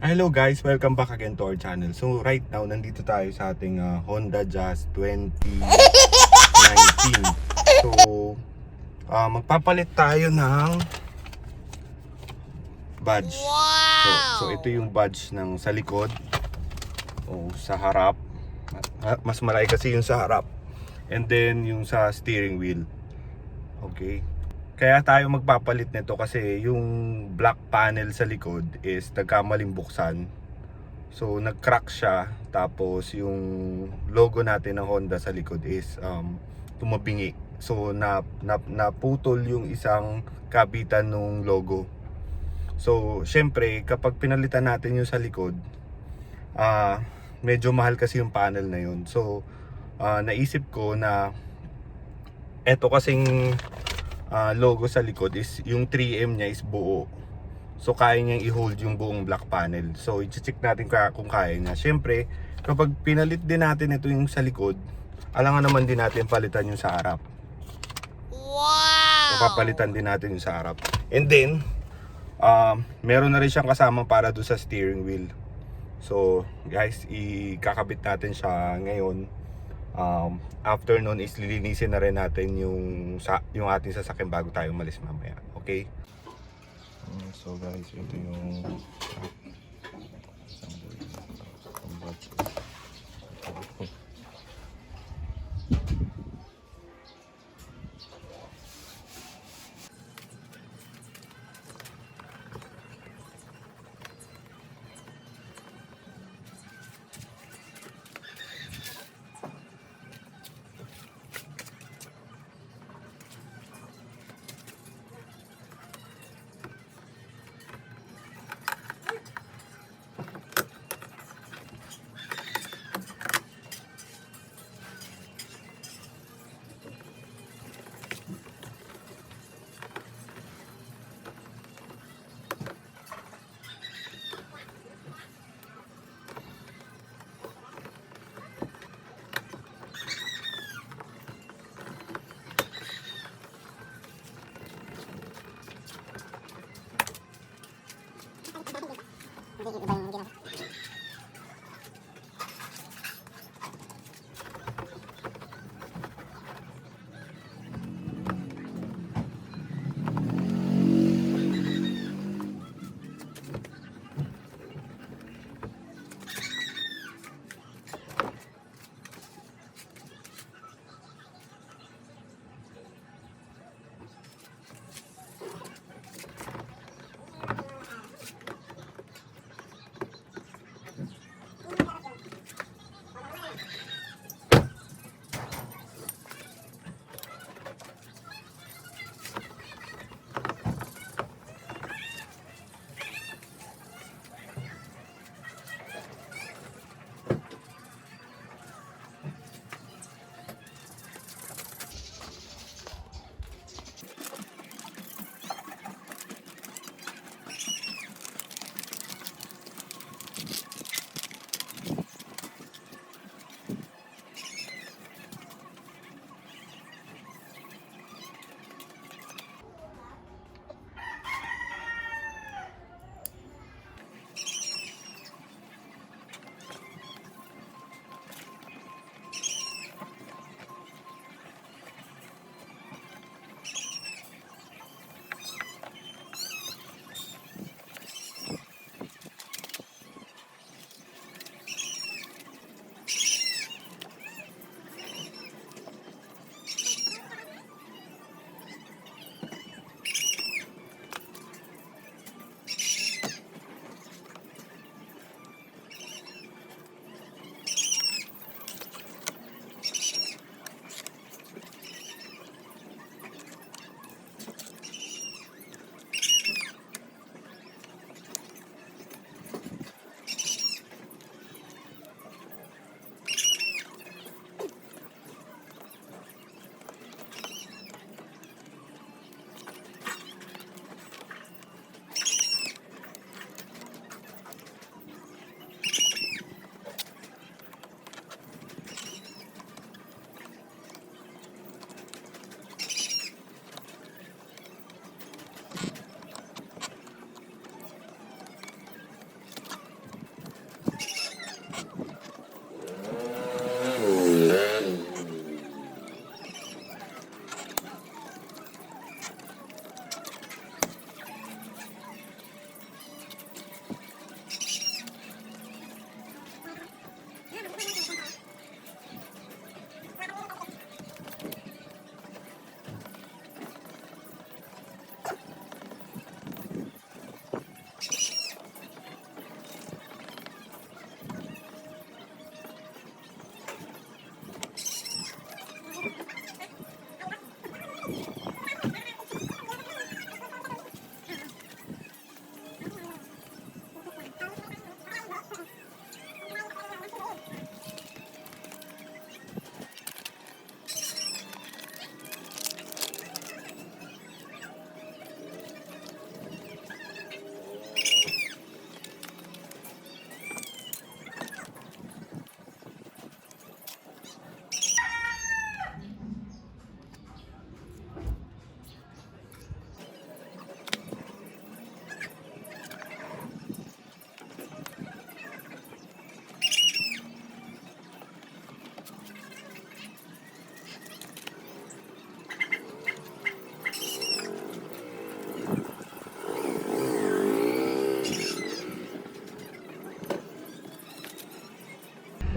Hello guys, welcome back again to our channel. So right now, nandito tayo sa ating Honda Jazz 2019. So, magpapalit tayo ng badge. So ito yung badge ng sa likod o sa harap. Mas malaki kasi yung sa harap. And then yung sa steering wheel. Okay. Kaya tayo magpapalit nito kasi yung black panel sa likod is nagkamaling buksan. So nag-crack siya, tapos yung logo natin ng Honda sa likod is tumapingi. So naputol yung isang kabitan ng logo. So syempre kapag pinalitan natin yung sa likod, medyo mahal kasi yung panel na yun. So naisip ko na eto kasing logo sa likod is yung 3M niya is buo. So kaya niyang i-hold yung buong black panel. So i-check natin kung kaya niya. Siyempre, kapag pinalit din natin ito yung sa likod, alangan naman din natin palitan yung sa harap. So papalitan din natin yung sa harap. And then, meron na rin siyang kasama para doon sa steering wheel. So guys, ikakabit natin siya ngayon. After nun is lilinisin na rin natin yung ating sasakyan bago tayo umalis mamaya. Okay? So guys, ito yung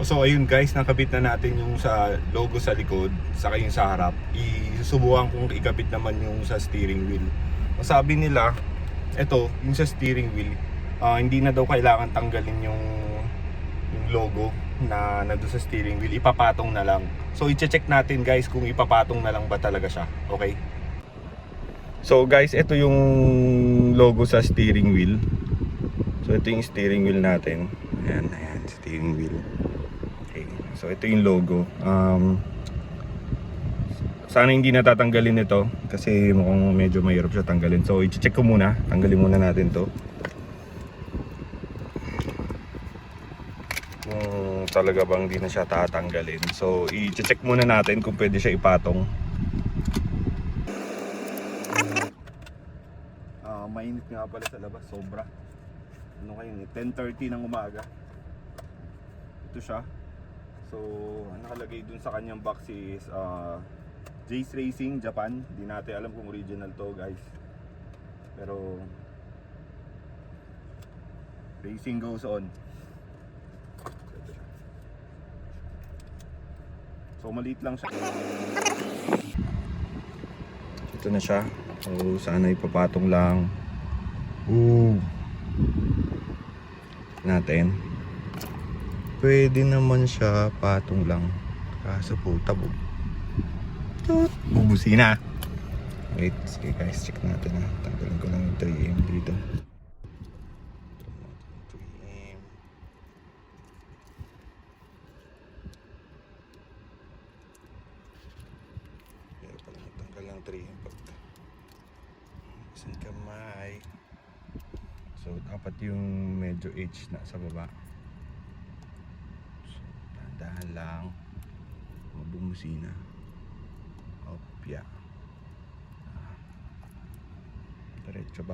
So ayun guys, nakabit na natin yung sa logo sa likod, saka yung sa harap. Isusubukan kong ikabit naman yung sa steering wheel. Sabi nila, eto, yung sa steering wheel, hindi na daw kailangan tanggalin yung logo na nandun sa steering wheel, ipapatong na lang. So i-check natin guys kung ipapatong na lang ba talaga siya. Okay? So guys, ito yung logo sa steering wheel. So ito yung steering wheel natin. Ayan, steering wheel. Okay. So ito yung logo. Sana hindi natatanggalin ito kasi mukhang medyo mahirap siya tanggalin. So i-check ko muna. Tanggalin muna natin to. Kung talaga bang hindi na siya tatanggalin. So i-check muna natin kung pwede siya ipatong. Mainit nga pala sa labas, sobra. Ano kayo ni 10:30 ng umaga. Ito siya. So ang nakalagay dun sa kanyang box is Jace Racing Japan. Hindi natin alam kung original to guys. Pero racing goes on. So maliit lang siya. Ito na siya. So sana ipapatong lang. Natin. Pwede naman siya patong lang. Kaso po tabo. Bubusina. Wait, sige guys, check natin ha. Tanggalin ko lang yung 3M dito. 3M. Pero pala natanggal lang 3M pag isang kamay. So dapat yung medyo H na sa baba. So dahan lang. Bumusina. Opya. Diretso ba?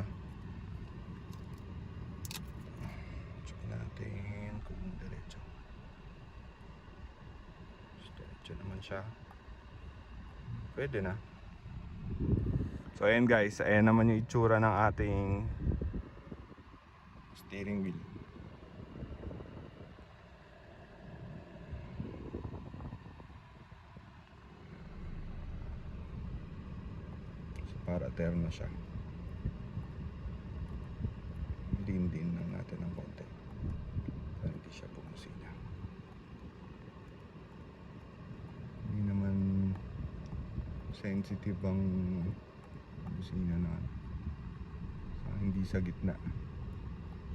Check natin kung diretso. Diretso naman siya. Pwede na. So ayan guys, ayan naman yung itsura ng ating steering wheel. So para terno siya. Din lang natin ng konti para hindi siya pumusina. Hindi naman sensitive ang busina na hindi sa gitna,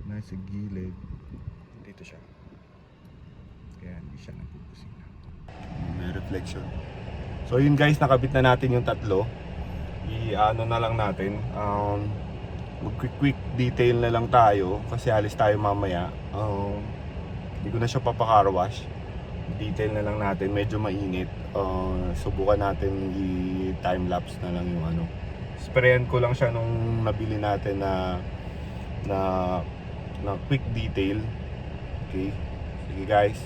nasa gilid. Dito siya, kaya hindi siya nagpupusina. May reflection. So yun guys, nakabit na natin yung tatlo. I-ano na lang natin, mag-quick detail na lang tayo kasi alis tayo mamaya. Hindi ko na siya papaka-car wash. Detail na lang natin, medyo mainit. Subukan natin i-time lapse na lang yung ano. Sprayan ko lang siya nung nabili natin na quick detail. Okay, sige guys.